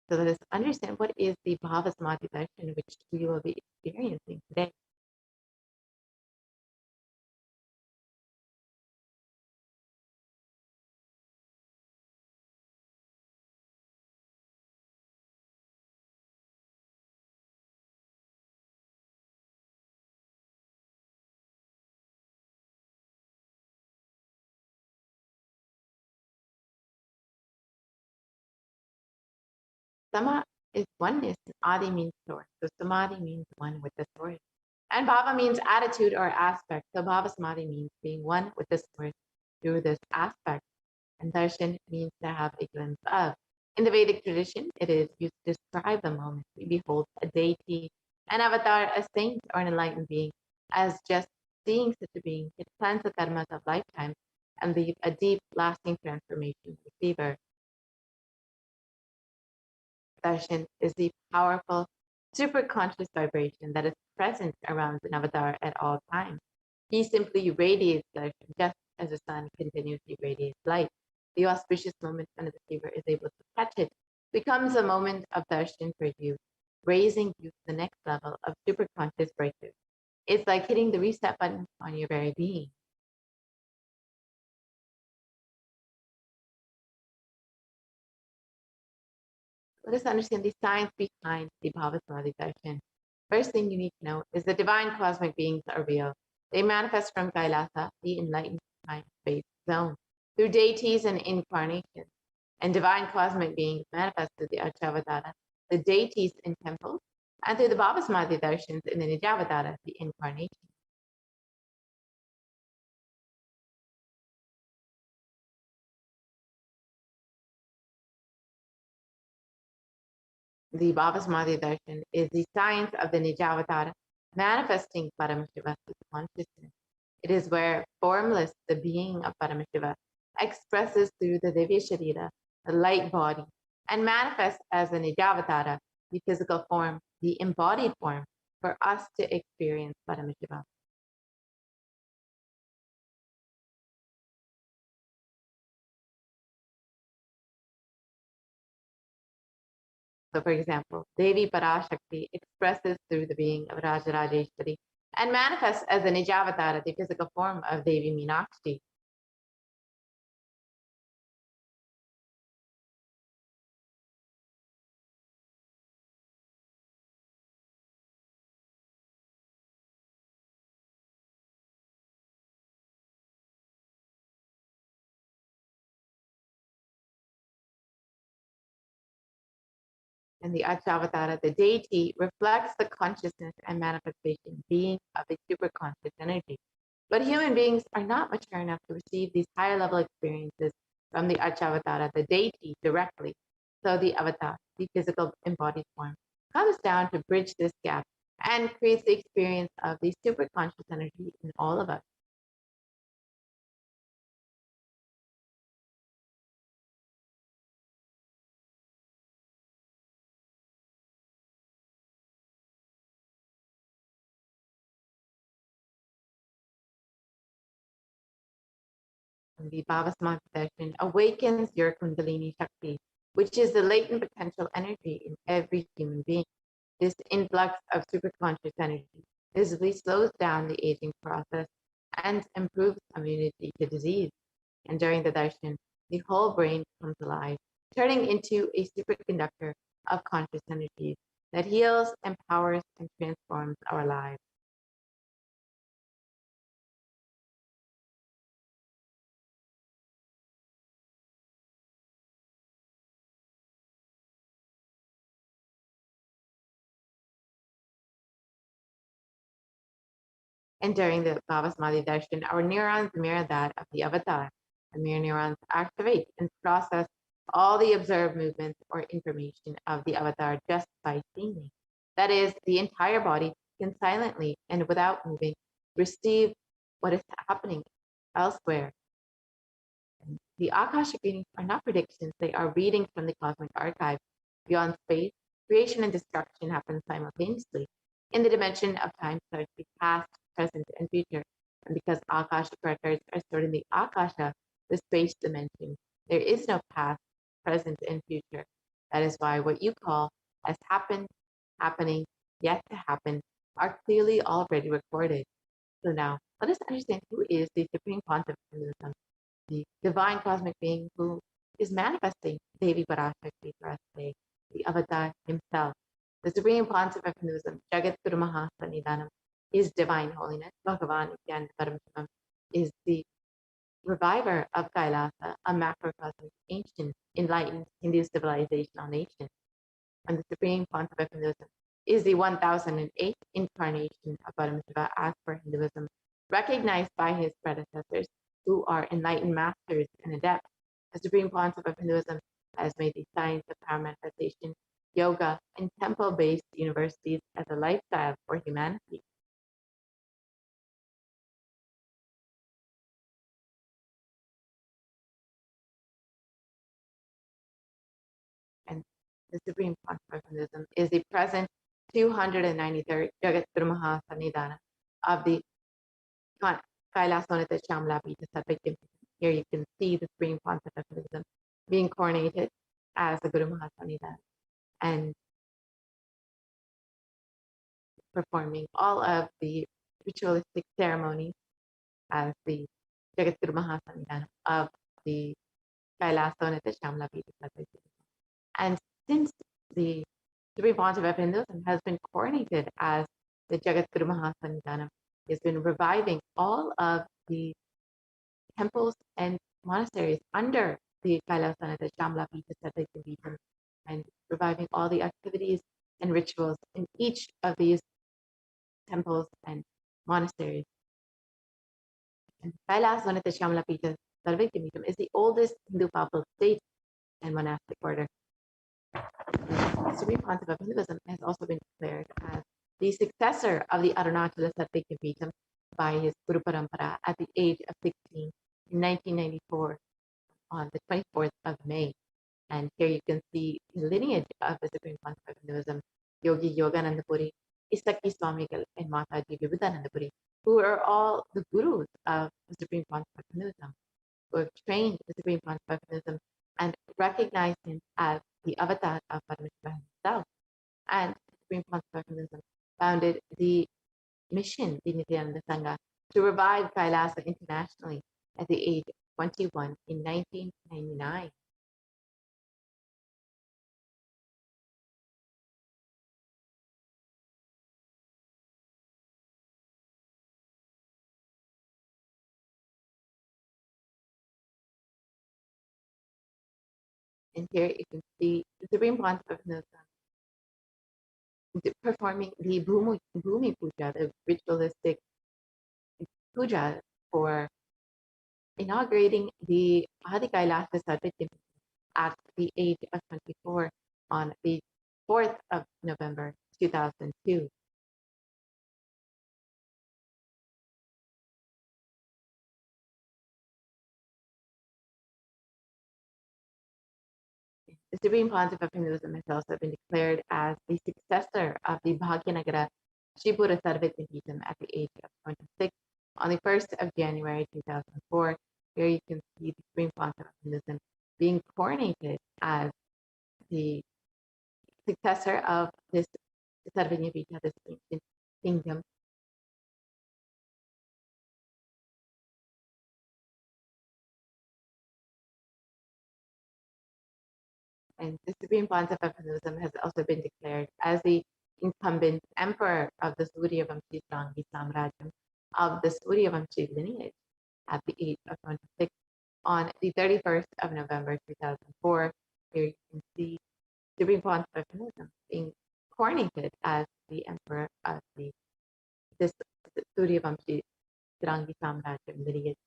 So let us understand what is the Bhava Samadhi darshan which we will be experiencing today. Sama is oneness, and Adi means source. So Samadhi means one with the source. And Bhava means attitude or aspect. So Bhava Samadhi means being one with the source through this aspect. And darshan means to have a glimpse of. In the Vedic tradition, it is used to describe the moment we behold a deity, an avatar, a saint, or an enlightened being. As just seeing such a being, it cleanses the karmas of lifetimes and leave a deep, lasting transformation receiver. Darshan is the powerful, superconscious vibration that is present around an avatar at all times. He simply radiates darshan just as the sun continuously radiates light. The auspicious moment when the receiver is able to catch it becomes a moment of darshan for you, raising you to the next level of superconscious breakthrough. It's like hitting the reset button on your very being. Let us understand the science behind the Bhavasamadhi darshan. First thing you need to know is the divine cosmic beings are real. They manifest from Kailasa, the enlightened time-space zone, through deities and incarnations. And divine cosmic beings manifest through the Achavadana, the deities in temples, and through the Bhavasamadhi darshans in the Nijavadana, the incarnation. The Bhavasamadhi darshan is the science of the Nijavatara, manifesting Paramashiva consciousness. It is where formless, the being of Paramashiva, expresses through the Divya Sharira, the light body, and manifests as a Nijavatara, the physical form, the embodied form, for us to experience Paramashiva. So, for example, Devi Parashakti expresses through the being of Rajarajeshwari and manifests as a Nijavatara, the physical form of Devi Meenakshi. And the Achavatara, the deity, reflects the consciousness and manifestation being of the superconscious energy. But human beings are not mature enough to receive these higher level experiences from the Achavatara, the deity, directly. So the avatar, the physical embodied form, comes down to bridge this gap and creates the experience of the superconscious energy in all of us. The Bhavasamadhi session awakens your Kundalini Shakti, which is the latent potential energy in every human being. This influx of superconscious energy visibly slows down the aging process and improves immunity to disease. And during the darshan, the whole brain comes alive, turning into a superconductor of conscious energies that heals, empowers, and transforms our lives. And during the Bhavasamadhi darshan, our neurons mirror that of the avatar. The mirror neurons activate and process all the observed movements or information of the avatar just by seeing. That is, the entire body can silently and without moving receive what is happening elsewhere. And the Akashic readings are not predictions, they are readings from the cosmic archive. Beyond space, creation and destruction happen simultaneously. In the dimension of time starts the past, present, and future. And because Akashic records are stored in the Akasha, the space dimension, there is no past, present, and future. That is why what you call has happened, happening, yet to happen, are clearly already recorded. So now, let us understand who is the Supreme Pontiff of Hinduism, the divine cosmic being who is manifesting Devi Parashakti for us today, the avatar himself. The Supreme Pontiff of Hinduism, Jagat Guru Mahasanidanam, is divine holiness. Bhagavan Nithyananda Paramashivam is the reviver of Kailasa, a macrocosmic ancient enlightened Hindu civilizational nation. And the Supreme Pontiff of Hinduism is the 1008th incarnation of Paramashiva as per Hinduism, recognized by his predecessors, who are enlightened masters and adepts. The Supreme Pontiff of Hinduism has made the science of power manifestation, yoga, and temple-based universities as a lifestyle for humanity. And the Supreme Pontiff of Hinduism is the present 293rd Jagat Guru Mahasannidhana of the Kailasonita Shamlapita Satvik. Here you can see the Supreme Pontiff of Hinduism being coronated as the Guru Mahasannidhana and performing all of the ritualistic ceremonies as the Jagat Guru Mahasannidhana of the Kailasonita Shamlapita Satvik. And since the Supreme Pontiff of Hinduism has been coronated as the Jagat Guru Mahasannidhanam, has been reviving all of the temples and monasteries under the Kailasanata Shamla Pita Satvika and reviving all the activities and rituals in each of these temples and monasteries. And Kailasanata Shamla Pita Satvika is the oldest Hindu papal state and monastic order. The Supreme Pontiff of Hinduism has also been declared as the successor of the Arunachala Satvika Peetham by his Guru Parampara at the age of 16 in 1994 on the 24th of May. And here you can see the lineage of the Supreme Pontiff of Hinduism, Yogi Yoganandapuri, Isaki Swamigal, and Mataji Vibhudanandapuri, who are all the gurus of the Supreme Pontiff of Hinduism, who have trained the Supreme Pontiff of Hinduism and recognized him as the avatar of Paramashiva himself. And the Supreme Pontiff of Hinduism founded the mission, the Nithyananda Sangha, to revive Kailasa internationally at the age of 21 in 1999. And here you can see the Supreme Pontiff of Hinduism performing the Bhumi Puja, the ritualistic puja for inaugurating the Adi Kailasa Satvika at the age of 24 on the 4th of November 2002. The Supreme Pontiff of Hinduism has also been declared as the successor of the Bhagyanagara Shibura Sarvatimpitham at the age of 26 on the 1st of January 2004. Here you can see the Supreme Pontiff of Hinduism being coronated as the successor of this Sarvatimpitha, this ancient kingdom. And the Supreme Pontiff of Hinduism has also been declared as the incumbent emperor of the Suryavamshi Srangi Samrajyam of the Suryavamshi lineage at the age of 26 on the 31st of November 2004. Here you can see Supreme Pontiff of Hinduism being coronated as the emperor of this Suryavamshi Srangi Samrajyam lineage.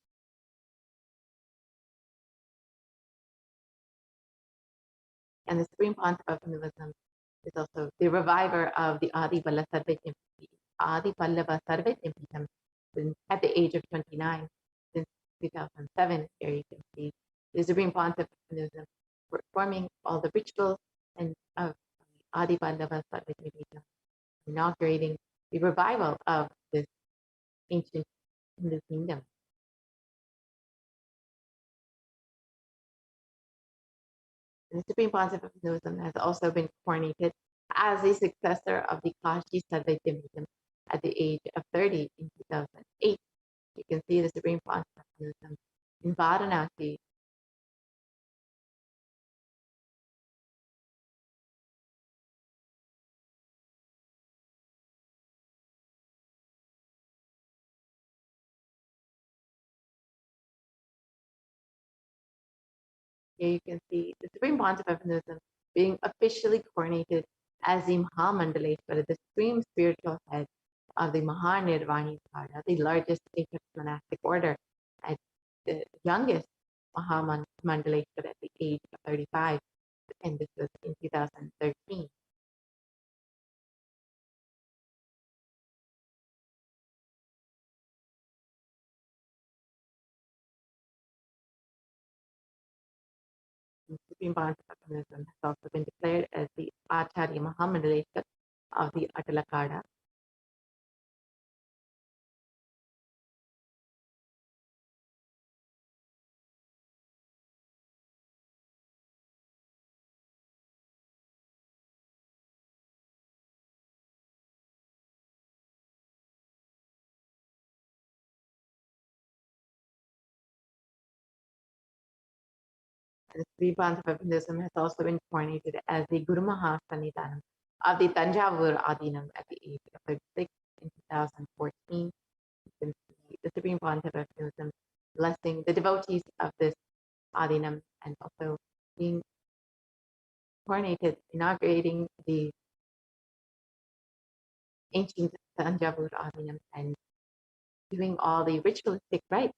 And the Supreme Pontiff of Hinduism is also the reviver of the Adi Pallava Sarvatimpitham at the age of 29 since 2007. Here you can see the Supreme Pontiff of Hinduism performing all the rituals and of Adi Pallava Sarvatimpitham, inaugurating the revival of this ancient Hindu kingdom. The Supreme Pontiff of Hinduism has also been coronated as a successor of the Kashi Sarvaidyamitham at the age of 30 in 2008. You can see the Supreme Pontiff of Hinduism in Varanasi. Here you can see the Supreme Pontiff of Hinduism being officially coronated as the Mahamandaleshwara, the supreme spiritual head of the Mahanirvani Parda, the largest ancient monastic order, and the youngest Mahamandaleshwara at the age of 35, and this was in 2013. The Supreme Pontiff of Hinduism has also been declared as the Acharya Mahamandaleshwara of the Atalakada. The Supreme Pontiff of Hinduism has also been coronated as the Guru Mahasannidhanam of the Tanjavur Adinam at the age of 36 in 2014. You can see the Supreme Pontiff of Hinduism blessing the devotees of this Adinam and also being coronated, inaugurating the ancient Tanjavur Adinam and doing all the ritualistic rites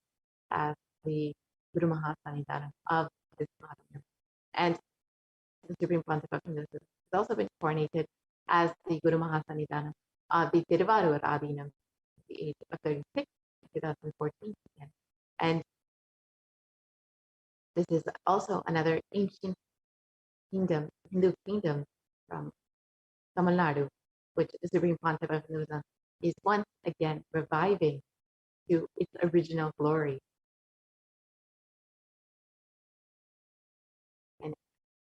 as the Guru Mahasannidhanam of this Adinam. And the Supreme Pontiff of Hinduism has also been coronated as the Guru Mahasannidhanam of the Tiruvarur Adinam at the age of 36 in 2014 again. And this is also another ancient kingdom, Hindu kingdom from Tamil Nadu, which the Supreme Pontiff of Hinduism is once again reviving to its original glory. And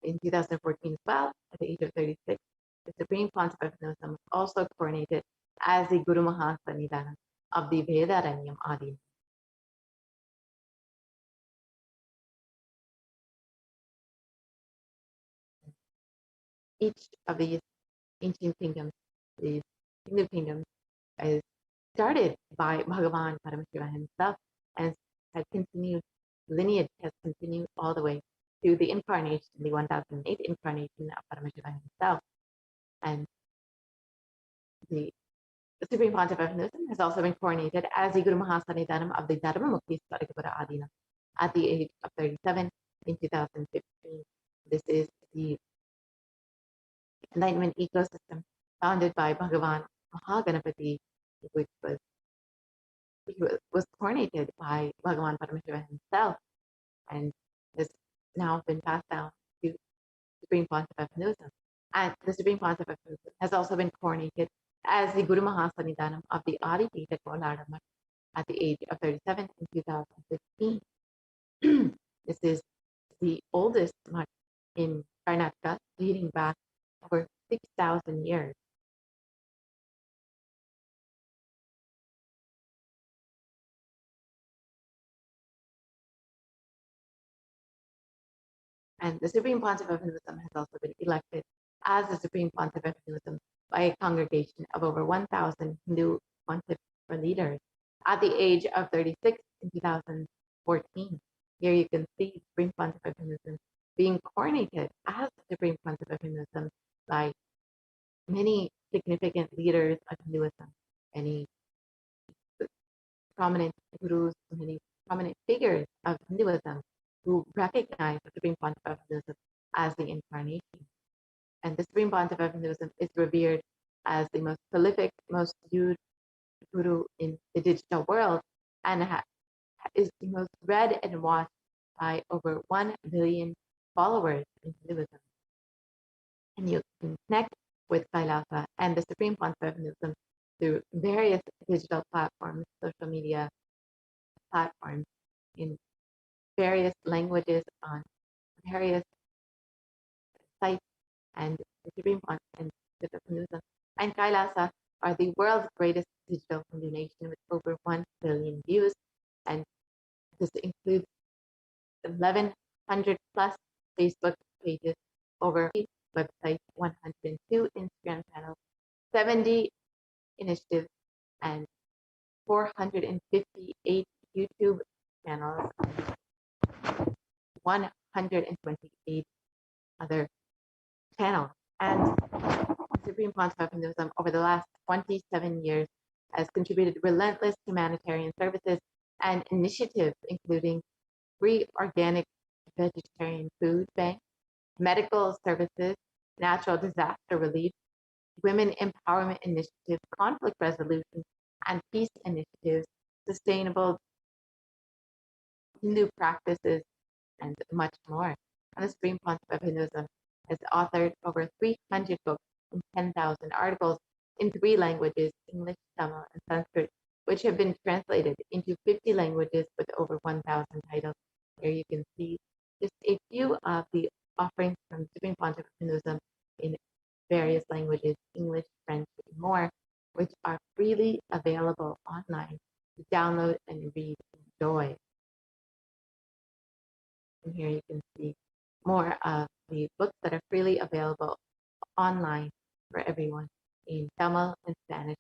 in 2014 as well, at the age of 36, the Supreme Pontiff of Hinduism was also coronated as the Guru Mahasannidhanam of the Vedaranyam Adinam. Each of these ancient kingdoms, these Hindu kingdoms, is started by Bhagavan Paramashivoham himself and has continued, lineage has continued all the way to the incarnation, the 1008 incarnation of Paramashivoham himself. And the Supreme Pontiff of Hinduism has also been coronated as the Guru Mahasannidhanam of the Dharmamukti Swargapura Adinam at the age of 37 in 2015. This is the enlightenment ecosystem founded by Bhagavan Mahaganapati, which was coronated by Bhagavan Paramashiva himself and has now been passed down to Supreme Pontiff of Hinduism. And the Supreme Pontiff of Hinduism has also been coronated as the Guru Mahasannidhanam of the Adi Pita Koladama at the age of 37 in 2015. This is the oldest mutt in Karnataka, dating back over 6,000 years. And the Supreme Pontiff of Hinduism has also been elected as the Supreme Pontiff of Hinduism by a congregation of over 1,000 Hindu pontiffs or leaders at the age of 36 in 2014. Here you can see the Supreme Pontiff of Hinduism being coronated as the Supreme Pontiff of Hinduism by many significant leaders of Hinduism, many prominent gurus, many prominent figures of Hinduism who recognize the Supreme Pontiff of Hinduism as the incarnation. And the Supreme Pontiff of Hinduism is revered as the most prolific, most viewed guru in the digital world and is the most read and watched by over 1 billion followers in Hinduism. And you can connect with Kailasa and the Supreme Pontiff of Hinduism through various digital platforms, social media platforms in various languages on various and the Supreme Content of Hinduism, and Kailasa are the world's greatest digital Hindu nation with over 1 billion views. And this includes 1,100 plus Facebook pages, over websites, 102 Instagram channels, 70 initiatives, and 458 YouTube channels, 128 other channels. And the Supreme Council of Hinduism over the last 27 years has contributed relentless humanitarian services and initiatives, including free organic vegetarian food banks, medical services, natural disaster relief, women empowerment initiatives, conflict resolution, and peace initiatives, sustainable Hindu practices, and much more. And the Supreme Council of Hinduism has authored over 300 books and 10,000 articles in 3 languages, English, Tamil, and Sanskrit, which have been translated into 50 languages with over 1,000 titles. Here you can see just a few of the offerings from the Supreme Council of Hinduism in various languages, English, French, and more, which are freely available online to download and read and enjoy. And here you can see more of the books that are freely available online for everyone in Tamil and Spanish.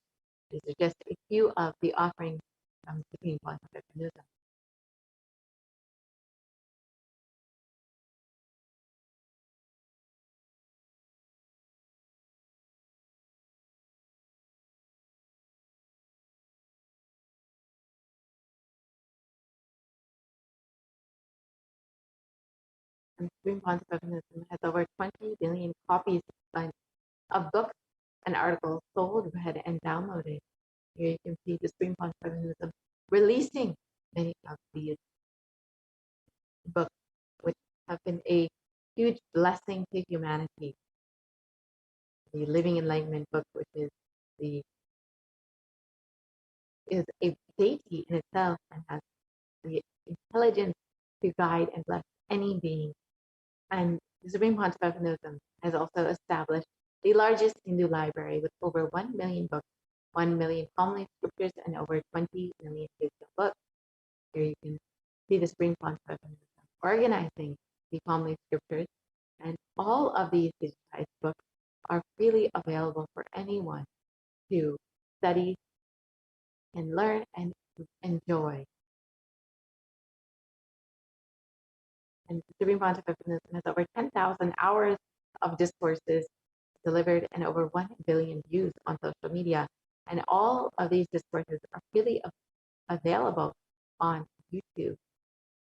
These are just a few of the offerings from the Supreme Council of Hinduism. And the Supreme Council of Hinduism has over 20 billion copies of books and articles sold, read, and downloaded. Here you can see the Supreme Council of Hinduism releasing many of these books, which have been a huge blessing to humanity. The Living Enlightenment book, which is a deity in itself and has the intelligence to guide and bless any being. And the Supreme Council of Hinduism has also established the largest Hindu library with over 1 million books, 1 million palm leaf scriptures, and over 20 million digital books. Here you can see the Supreme Council of Hinduism organizing the palm leaf scriptures, and all of these digitized books are freely available for anyone to study and learn and enjoy. And the Supreme Council of Hinduism has over 10,000 hours of discourses delivered and over 1 billion views on social media. And all of these discourses are freely available on YouTube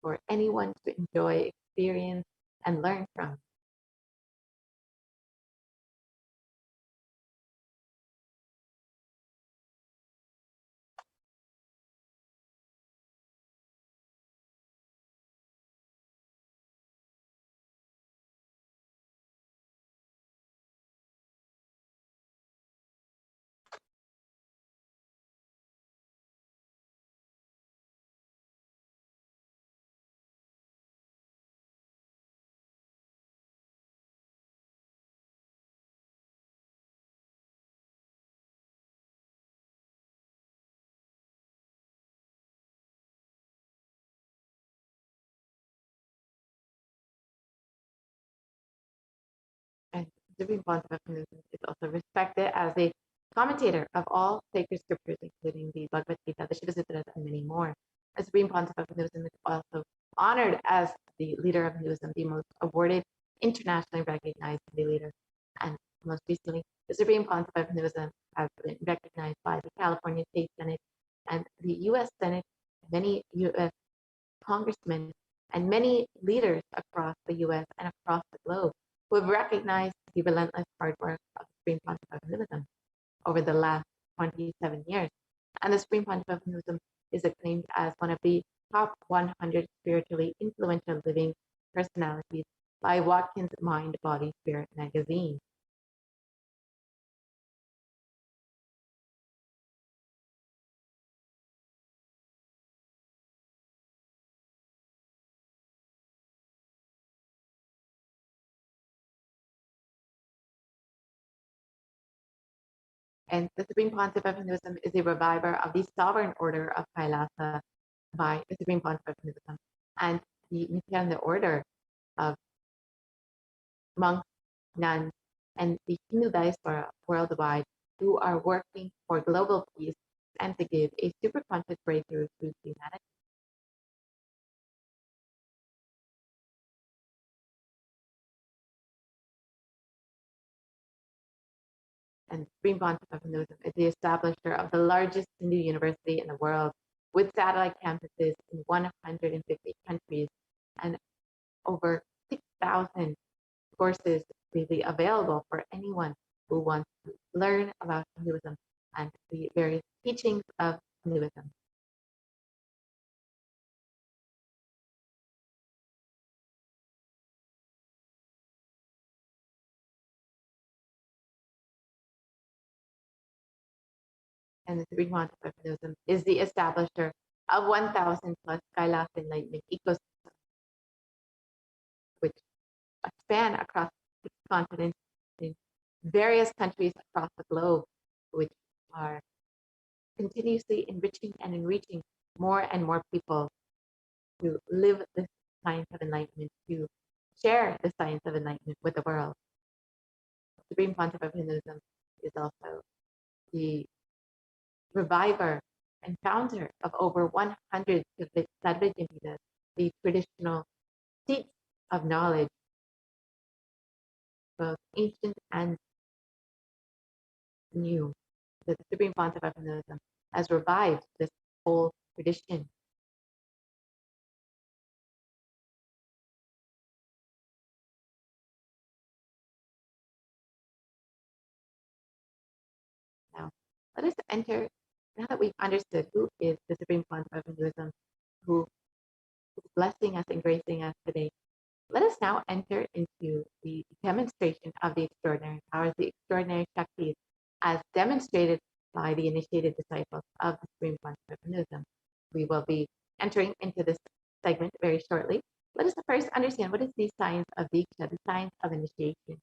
for anyone to enjoy, experience, and learn from. And the Supreme Council of Hinduism is also respected as a commentator of all sacred scriptures, including the Bhagavad Gita, the Shiva Sutras, and many more. The Supreme Council of Hinduism is also honored as the leader of Hinduism, the most awarded, internationally recognized Hindu leader. And most recently, the Supreme Council of Hinduism has been recognized by the California State Senate and the U.S. Senate, many U.S. congressmen, and many leaders across the U.S. and across the globe who have recognized the relentless hard work of the Supreme Council of Hinduism over the last 27 years. And the Supreme Council of Hinduism is acclaimed as one of the top 100 spiritually influential living personalities by Watkins Mind, Body, Spirit magazine. And the Supreme Pontiff of Hinduism is a reviver of the sovereign order of Kailasa by the Supreme Pontiff of Hinduism and the Nithyananda order of monks, nuns, and the Hindu diaspora worldwide who are working for global peace and to give a superconscious breakthrough to humanity. And the Supreme Pontiff of Hinduism is the establisher of the largest Hindu university in the world, with satellite campuses in 150 countries and over 6,000 courses freely available for anyone who wants to learn about Hinduism and the various teachings of Hinduism. And the Supreme Pontiff of Hinduism is the establisher of 1,000 plus Kailasa enlightenment ecosystems, which span across 6 continents in various countries across the globe, which are continuously enriching and enriching more and more people to live the science of enlightenment, to share the science of enlightenment with the world. The Supreme Pontiff of Hinduism is also the reviver and founder of over 100 Sadhvijnapitas, the traditional seats of knowledge, both ancient and new. The Supreme Pontiff of Hinduism has revived this whole tradition. Now, let us enter, now that we've understood who is the Supreme Pontiff of Hinduism, who is blessing us and gracing us today, let us now enter into the demonstration of the extraordinary powers, the extraordinary Shaktis, as demonstrated by the initiated disciples of the Supreme Pontiff of Hinduism. We will be entering into this segment very shortly. Let us first understand what is the science of Diksha, the science of initiation.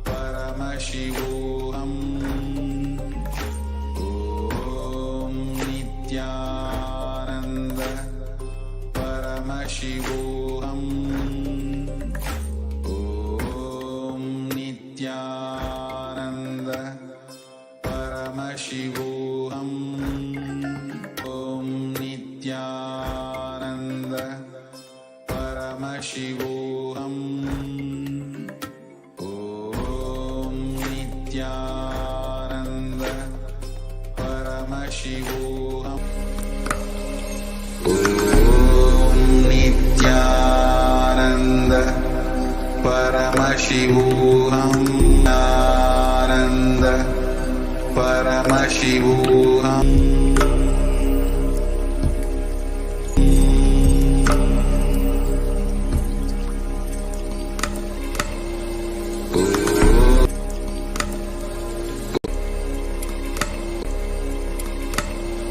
Paramashivoham. Om Nithyananda Paramashivoham. Om Nithyananda Paramashivoham. Om Nithyananda Paramashivoham. Nithyananda Paramashivoham. Paramashivoham Ananda Paramashivoham